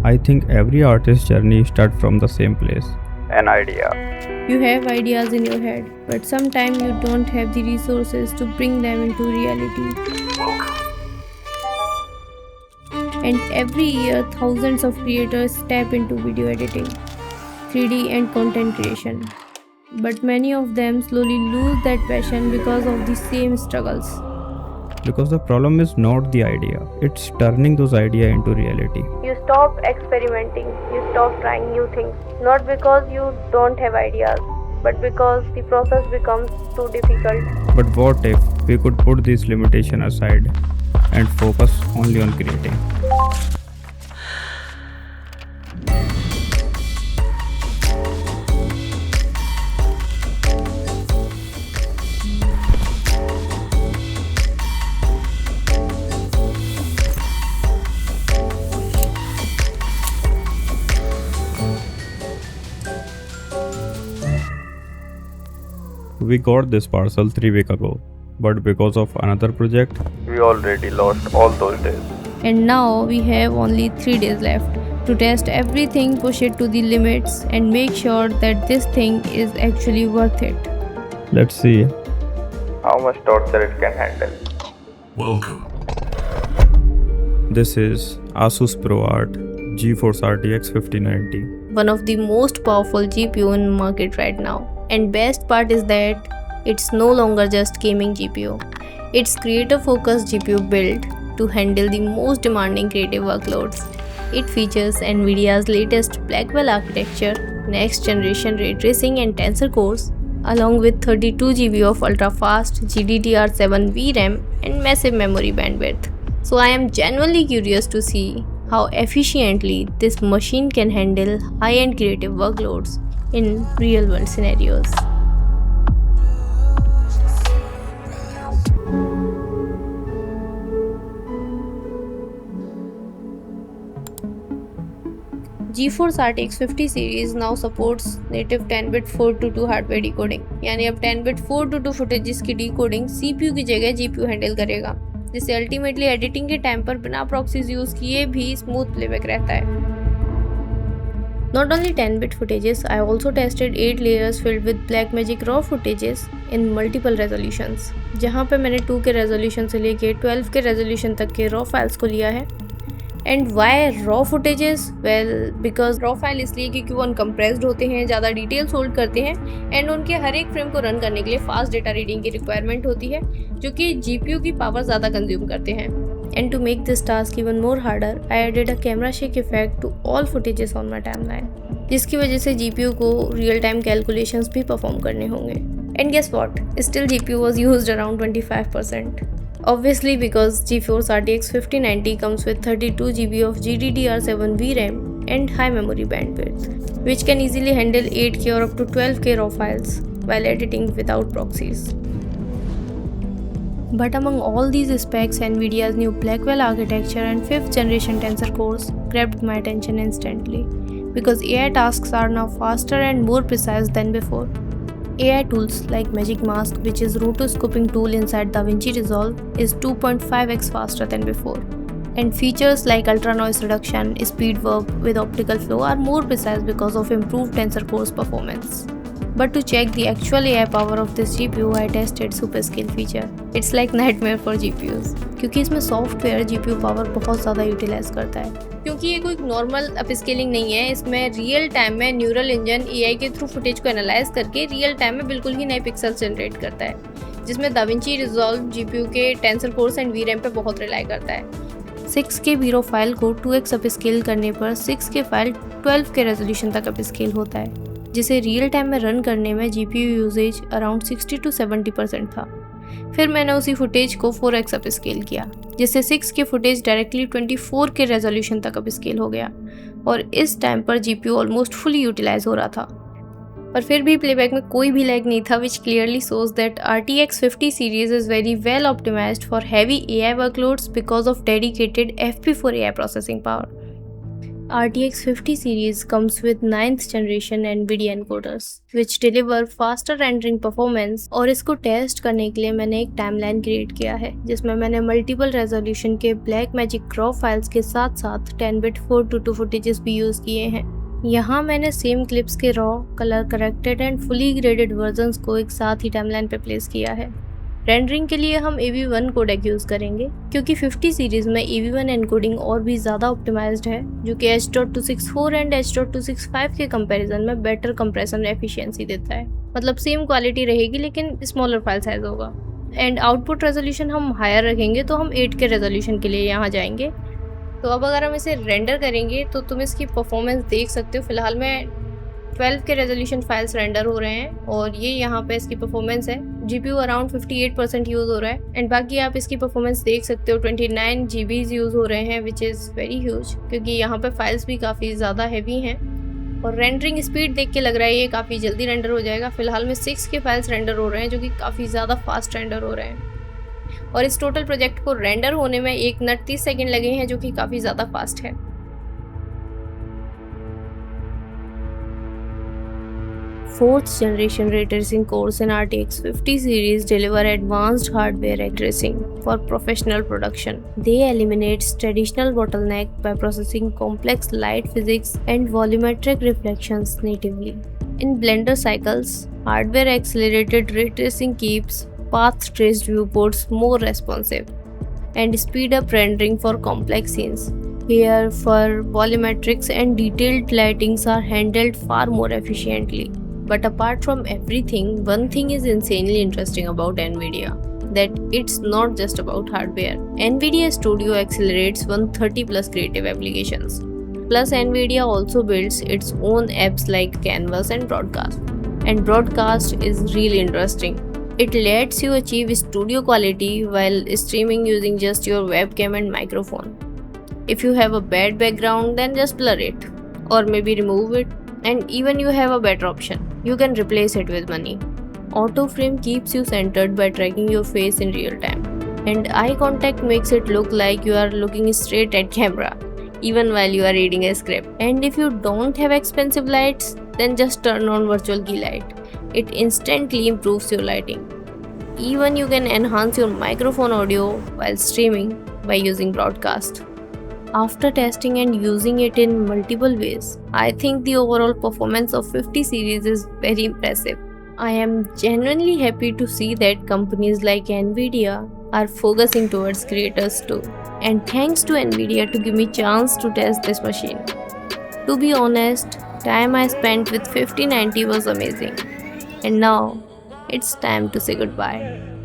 I think every artist's journey starts from the same place. An idea. You have ideas in your head, but sometimes you don't have the resources to bring them into reality. And every year, thousands of creators step into video editing, 3D, and content creation. But many of them slowly lose that passion because of the same struggles. Because the problem is not the idea, it's turning those ideas into reality. You stop experimenting, you stop trying new things, not because you don't have ideas, but because the process becomes too difficult. But what if we could put this limitation aside and focus only on creating? We got this parcel 3 weeks ago, but because of another project, we already lost all those days. And now we have only 3 days left to test everything, push it to the limits, and make sure that this thing is actually worth it. Let's see how much torture it can handle. Welcome. This is Asus ProArt GeForce RTX 5090. One of the most powerful GPU in the market right now. And best part is that it's no longer just gaming GPU. It's creator focused GPU built to handle the most demanding creative workloads. It features Nvidia's latest Blackwell architecture, next generation ray tracing and tensor cores, along with 32 GB of ultra fast GDDR7 VRAM and massive memory bandwidth. So I am genuinely curious to see how efficiently this machine can handle high-end creative workloads in real-world scenarios. GeForce RTX 50 series now supports native 10-bit 422 hardware decoding, यानी अब 10-bit 422 footages की decoding CPU की जगह GPU handle करेगा, जिससे ultimately editing के time पर बिना प्रॉक्सीज यूज किए भी स्मूथ प्लेबैक रहता है. Not only 10-bit footages, I also tested 8 layers filled with Blackmagic raw footages in multiple resolutions, जहाँ पे मैंने 2 के रेजोल्यूशन से लेके 12 के रेजोल्यूशन तक के रॉ फाइल्स को लिया है. And why raw footages? Well, because raw file इसलिए क्योंकि वो अनकम्प्रेस्ड होते हैं, ज़्यादा डिटेल्स होल्ड करते हैं एंड उनके हर एक फ्रेम को रन करने के लिए फास्ट डेटा रीडिंग की रिक्वायरमेंट होती है, जो कि GPU की पावर ज़्यादा कंज्यूम करते हैं. And to make this task even more harder, I added a camera shake effect to all footages on my timeline, जिसकी वजह से GPU को real time calculations भी perform करने होंगे. And guess what? Still GPU was used around 25%. Obviously because GeForce RTX 5090 comes with 32 GB of GDDR7 VRAM and high memory bandwidth, which can easily handle 8K or up to 12K raw files while editing without proxies. But among all these specs, Nvidia's new Blackwell architecture and 5th generation Tensor cores grabbed my attention instantly, because AI tasks are now faster and more precise than before. AI tools like Magic Mask, which is rotoscoping tool inside DaVinci Resolve, is 2.5x faster than before. And features like ultra noise reduction, speed warp with optical flow are more precise because of improved Tensor cores performance. But to check the actual AI power of this GPU, I tested Superscale feature. It's like nightmare for GPUs, क्योंकि इसमें software GPU power बहुत ज़्यादा utilise करता है. क्योंकि ये कोई normal upscaling नहीं है, इसमें रियल टाइम में न्यूरल इंजन AI के थ्रू फुटेज को एनालाइज करके रियल टाइम में बिल्कुल ही नए पिक्सल्स जनरेट करता है, जिसमें DaVinci Resolve GPU के टेंसर कोर्स एंड VRAM पे बहुत रिलाई करता है. 6K बीरो फाइल को 2x अपस्केल करने पर 6K फाइल 12K रेजोल्यूशन तक अपस्केल होता है, जिसे रियल टाइम में रन करने में GPU यूजेज अराउंड 60 to 70% था. फिर मैंने उसी फुटेज को 4x अपस्केल किया, जिससे 6K footage directly 24K resolution तक अपस्केल हो गया, और इस टाइम पर GPU ऑलमोस्ट फुली यूटिलाइज हो रहा था. पर फिर भी प्लेबैक में कोई भी लैग नहीं था, which clearly shows that RTX 50 series is very well optimised for heavy AI workloads because of dedicated FP4 AI processing power. RTX 50 series comes with 9th generation NVIDIA encoders which deliver faster rendering performance और इसको test करने के लिए मैंने एक timeline create किया है जिसमें मैंने मल्टीपल रेजोल्यूशन के Blackmagic क्रॉप फाइल्स के साथ साथ 10-bit 422 फुटेजेस भी यूज़ किए हैं। यहाँ मैंने सेम क्लिप्स के raw, colour corrected and fully graded versions को एक साथ ही टाइमलाइन पे प्लेस किया है। रेंडरिंग के लिए हम AV1 कोडेक यूज़ करेंगे क्योंकि 50 सीरीज़ में AV1 एनकोडिंग और भी ज़्यादा ऑप्टिमाइज्ड है जो कि H.264 एंड H.265 के कंपैरिजन में बेटर कंप्रेशन एफिशिएंसी देता है। मतलब सेम क्वालिटी रहेगी लेकिन स्मॉलर फाइल साइज होगा। एंड आउटपुट रेजोल्यूशन हम हायर रखेंगे तो हम 8K रेजोल्यूशन के लिए यहाँ जाएंगे। तो अब अगर हम इसे रेंडर करेंगे तो तुम इसकी परफॉर्मेंस देख सकते हो। फिलहाल में 12 के रेजोल्यूशन फाइल्स रेंडर हो रहे हैं और ये यहाँ पे इसकी परफॉर्मेंस है। GPU अराउंड 58% यूज़ हो रहा है एंड बाकी आप इसकी परफॉर्मेंस देख सकते हो 29 GB यूज़ हो रहे हैं विच इज़ वेरी ह्यूज क्योंकि यहाँ पे फाइल्स भी काफ़ी ज़्यादा हैवी हैं और रेंडरिंग स्पीड देख के लग रहा है ये काफ़ी जल्दी रेंडर हो जाएगा। फिलहाल में 6 के फाइल्स रेंडर हो रहे हैं जो कि काफ़ी ज़्यादा फास्ट रेंडर हो रहे हैं और इस टोटल प्रोजेक्ट को रेंडर होने में 1 मिनट 30 सेकेंड लगे हैं जो कि काफ़ी ज़्यादा फास्ट है। Fourth generation ray tracing cores in RTX 50 series deliver advanced hardware ray tracing for professional production. They eliminate traditional bottleneck by processing complex light physics and volumetric reflections natively. In Blender cycles, hardware accelerated ray tracing keeps path traced viewports more responsive and speed up rendering for complex scenes. Here, fur, volumetrics and detailed lightings are handled far more efficiently. But apart from everything, one thing is insanely interesting about NVIDIA, that it's not just about hardware. NVIDIA Studio accelerates 130 plus creative applications. Plus NVIDIA also builds its own apps like Canvas and Broadcast. And Broadcast is really interesting. It lets you achieve studio quality while streaming using just your webcam and microphone. If you have a bad background, then just blur it or maybe remove it. And even you have a better option. You can replace it with money. Auto frame keeps you centered by tracking your face in real time. And eye contact makes it look like you are looking straight at camera, even while you are reading a script. And if you don't have expensive lights, then just turn on virtual key light. It instantly improves your lighting. Even you can enhance your microphone audio while streaming by using Broadcast. After testing and using it in multiple ways, I think the overall performance of 50 series is very impressive. I am genuinely happy to see that companies like NVIDIA are focusing towards creators too. And thanks to NVIDIA to give me chance to test this machine. To be honest, time I spent with 5090 was amazing. And now, it's time to say goodbye.